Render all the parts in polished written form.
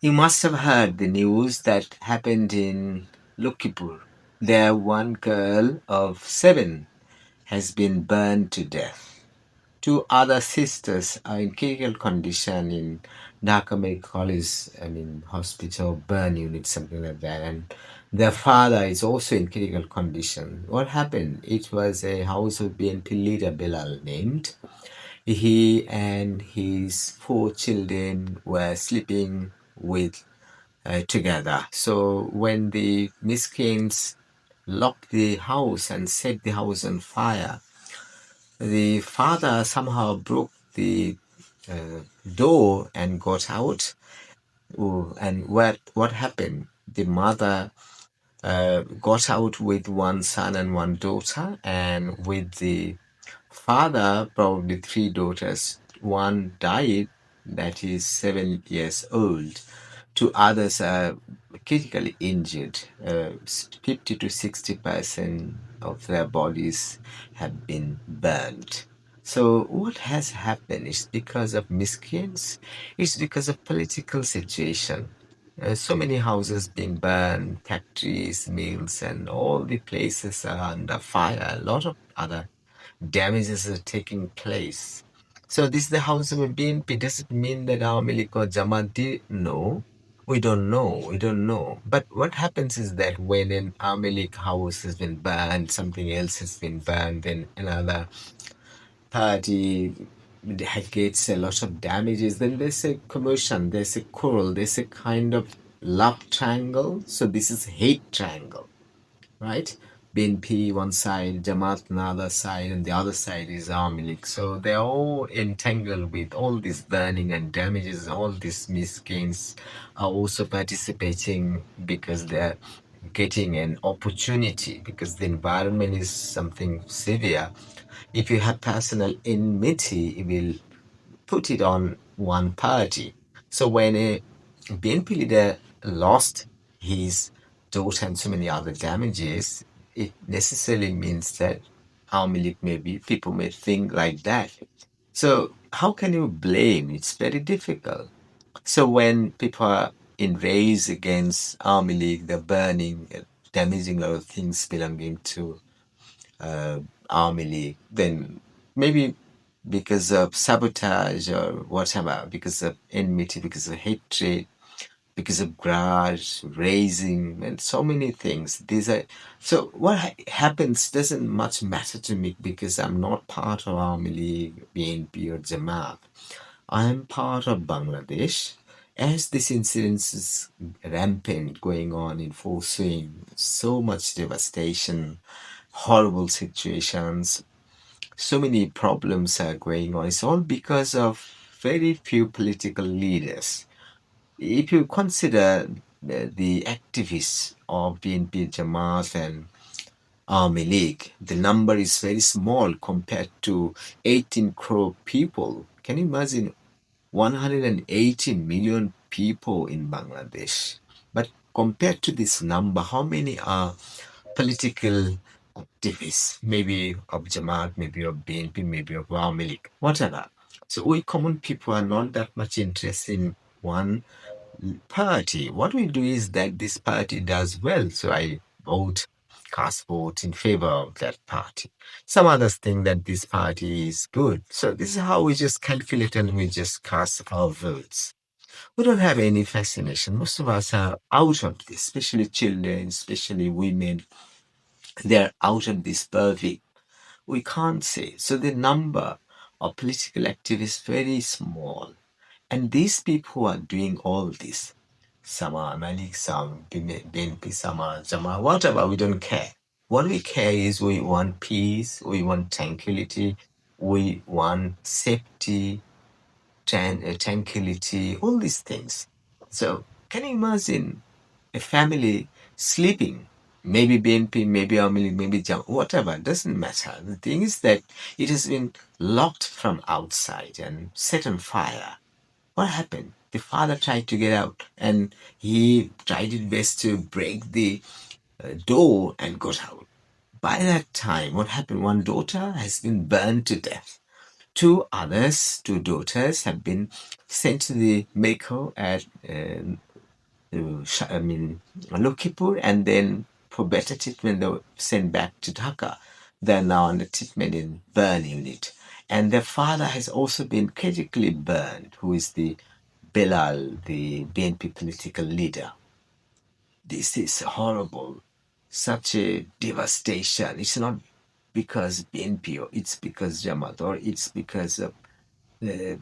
You must have heard the news that happened in Lukipur. There, one girl of 7 has been burned to death. Two other sisters are in critical condition in Dhaka Medical College, hospital, burn unit, something like that. And their father is also in critical condition. What happened? It was a house of BNP leader, Bilal named. He and his 4 children were sleeping with together. So when the miscreants locked the house and set the house on fire, the father somehow broke the door and got out. Oh, and what happened? The mother got out with one son and one daughter, and with the father, probably 3 daughters. One died, that is 7 years old. Two others are critically injured. 50 to 60% of their bodies have been burned. So what has happened is because of miscreants. It's because of political situation. So many houses being burned, factories, mills, and all the places are under fire. A lot of other damages are taking place. So this is the house of a BNP. Does it mean that Awami League or Jamaat did? No, we don't know. We don't know. But what happens is that when an Awami League house has been burned, something else has been burned, then another party gets a lot of damages, then there's a commotion, there's a quarrel, there's a kind of love triangle. So this is hate triangle, right? BNP one side, Jamaat another side, and the other side is Army League. So they're all entangled with all this burning and damages. All these miscreants are also participating because they're getting an opportunity, because the environment is something severe. If you have personal enmity, it will put it on one party. So when a BNP leader lost his daughter and so many other damages, it necessarily means that Army League, maybe people may think like that. So how can you blame? It's very difficult. So when people are enraged against Army League, they're burning, damaging a lot of things belonging to Army League, then maybe because of sabotage or whatever, because of enmity, because of hatred, because of grudge, raising, and so many things. These are so what happens doesn't much matter to me because I'm not part of Army League, BNP, or Jamaat. I am part of Bangladesh. As this incident is rampant, going on in full swing, so much devastation, horrible situations, so many problems are going on. It's all because of very few political leaders. If you consider the activists of BNP Jamaat and Army League, the number is very small compared to 18 crore people. Can you imagine 180 million people in Bangladesh? But compared to this number, how many are political activists? Maybe of Jamaat, maybe of BNP, maybe of Army League, whatever. So we common people are not that much interested in one party. What we do is that this party does well, so I cast vote in favor of that party. Some others think that this party is good. So this is how we just calculate and we just cast our votes. We don't have any fascination. Most of us are out of this, especially children, especially women. They're out of this purview. We can't say. So the number of political activists is very small. And these people who are doing all this, some are Malik, some BNP, some are Jama, whatever, we don't care. What we care is we want peace, we want tranquility, we want safety, tranquility, all these things. So can you imagine a family sleeping? Maybe BNP, maybe Army, maybe Jam, whatever, doesn't matter. The thing is that it has been locked from outside and set on fire. What happened? The father tried to get out and he tried his best to break the door and got out. By that time, what happened? One daughter has been burned to death. Two daughters, have been sent to the medical at Lukipur, and then for better treatment, they were sent back to Dhaka. They're now under treatment in burn unit. And their father has also been critically burned, who is the Bilal, the BNP political leader. This is horrible. Such a devastation. It's not because BNP, or it's because Jamaat, or it's because of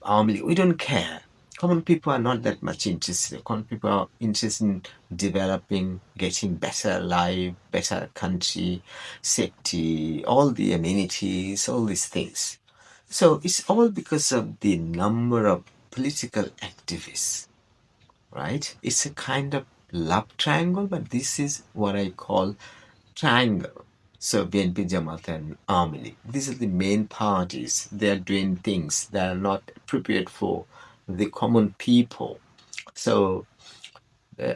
Army. We don't care. Common people are not that much interested. Common people are interested in developing, getting better life, better country, safety, all the amenities, all these things. So it's all because of the number of political activists, right? It's a kind of love triangle, but this is what I call triangle. So BNP, Jamaat, and Army League. These are the main parties. They are doing things that are not appropriate for the common people. So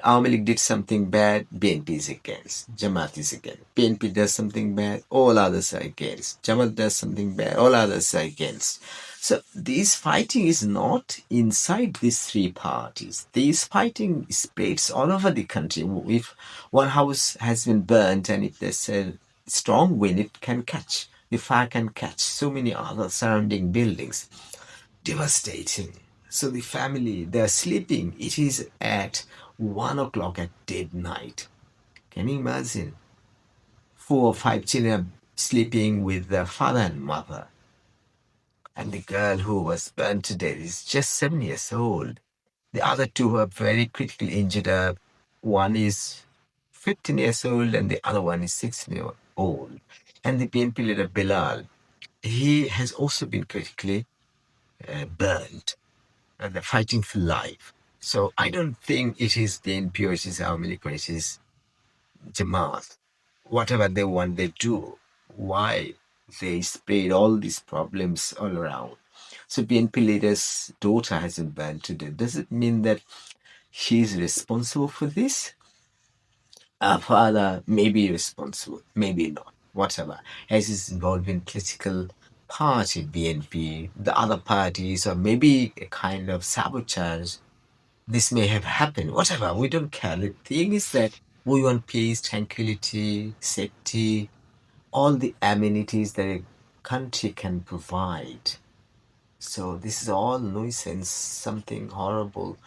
Army League did something bad, BNP is against. Jamaat is against. BNP does something bad, all others are against. Jamaat does something bad, all others are against. So this fighting is not inside these three parties. This fighting spreads all over the country. If one house has been burnt and if there's a strong wind, it can catch. The fire can catch so many other surrounding buildings. Devastating. So the family, they're sleeping. It is at 1 o'clock at dead night. Can you imagine? 4 or 5 children sleeping with their father and mother. And the girl who was burned to death is just 7 years old. The other two are very critically injured. One is 15 years old and the other one is 6 years old. And the BNP leader Bilal, he has also been critically burned. And they're fighting for life. So I don't think it is the NPO, it is our military, it is Jamaat. Whatever they want, they do. Why they spread all these problems all around? So BNP leader's daughter has been banned today. Does it mean that she is responsible for this? Her father may be responsible, maybe not. Whatever. As is involved in political party, BNP, the other parties, or maybe a kind of sabotage. This may have happened, whatever, we don't care. The thing is that we want peace, tranquility, safety, all the amenities that a country can provide. So this is all nonsense, something horrible.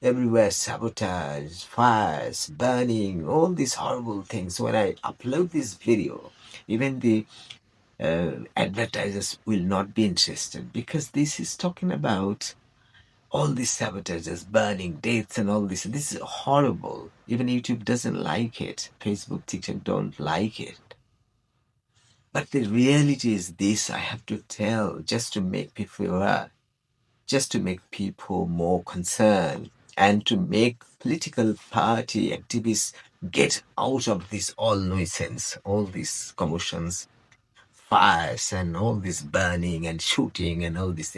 Everywhere sabotage, fires, burning, all these horrible things. When I upload this video, even the advertisers will not be interested because this is talking about all these sabotages, burning, deaths, and all this. This is horrible. Even YouTube doesn't like it. Facebook, TikTok don't like it. But the reality is this, I have to tell, just to make people aware, just to make people more concerned, and to make political party activists get out of this all nonsense, all these commotions, fires, and all this burning and shooting and all this.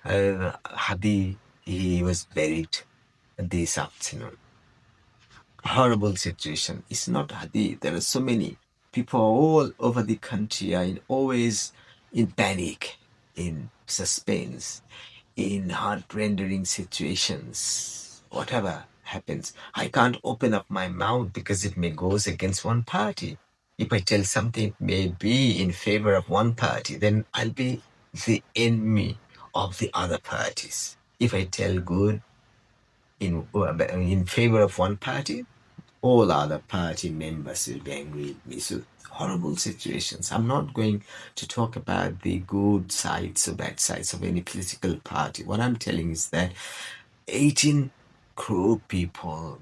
Hadi, he was buried this afternoon. Horrible situation. It's not Hadi. There are so many people all over the country are always in panic, in suspense, in heart-rendering situations. Whatever happens, I can't open up my mouth because it may goes against one party. If I tell something may be in favor of one party, then I'll be the enemy of the other parties. If I tell good in favor of one party, all other party members will be angry with me. So horrible situations. I'm not going to talk about the good sides or bad sides of any political party. What I'm telling is that 18 crore people,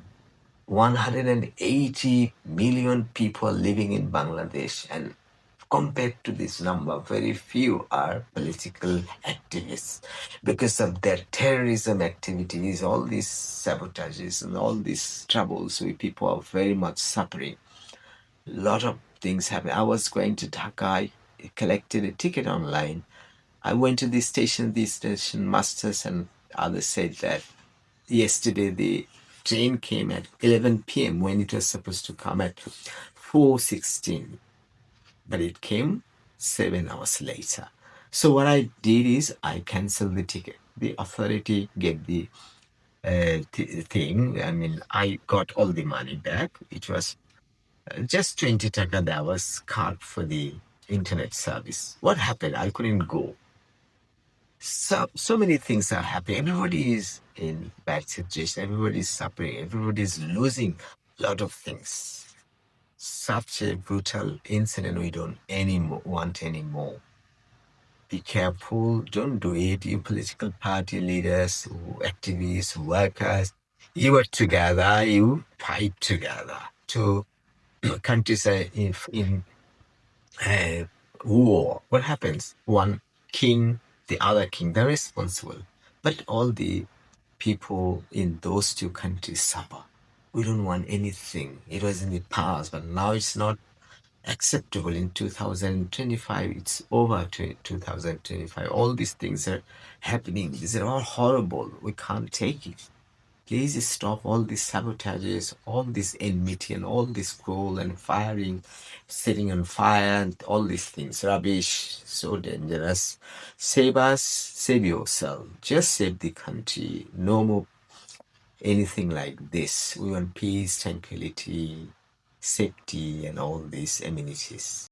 180 million people living in Bangladesh, and compared to this number, very few are political activists because of their terrorism activities, all these sabotages and all these troubles. We people are very much suffering. A lot of things happen. I was going to Dhaka, I collected a ticket online. I went to the station masters and others said that yesterday the train came at 11 p.m. when it was supposed to come at 4:16. But it came 7 hours later. So what I did is I canceled the ticket. The authority gave the thing. I mean, I got all the money back. It was just 20 taka that was cut for the internet service. What happened? I couldn't go. So many things are happening. Everybody is in bad situation. Everybody is suffering. Everybody is losing a lot of things. Such a brutal incident we don't want anymore. Be careful. Don't do it. You political party leaders, activists, workers, you are together. You fight together. To countries are in war. What happens? One king, the other king, they're responsible. But all the people in those two countries suffer. We don't want anything. It was in the past, but now it's not acceptable in 2025. It's over to 2025. All these things are happening. These are all horrible. We can't take it. Please stop all these sabotages, all this enmity, and all this cruel and firing, setting on fire, and all these things. Rubbish, so dangerous. Save us, save yourself. Just save the country. No more anything like this. We want peace, tranquility, safety, and all these amenities.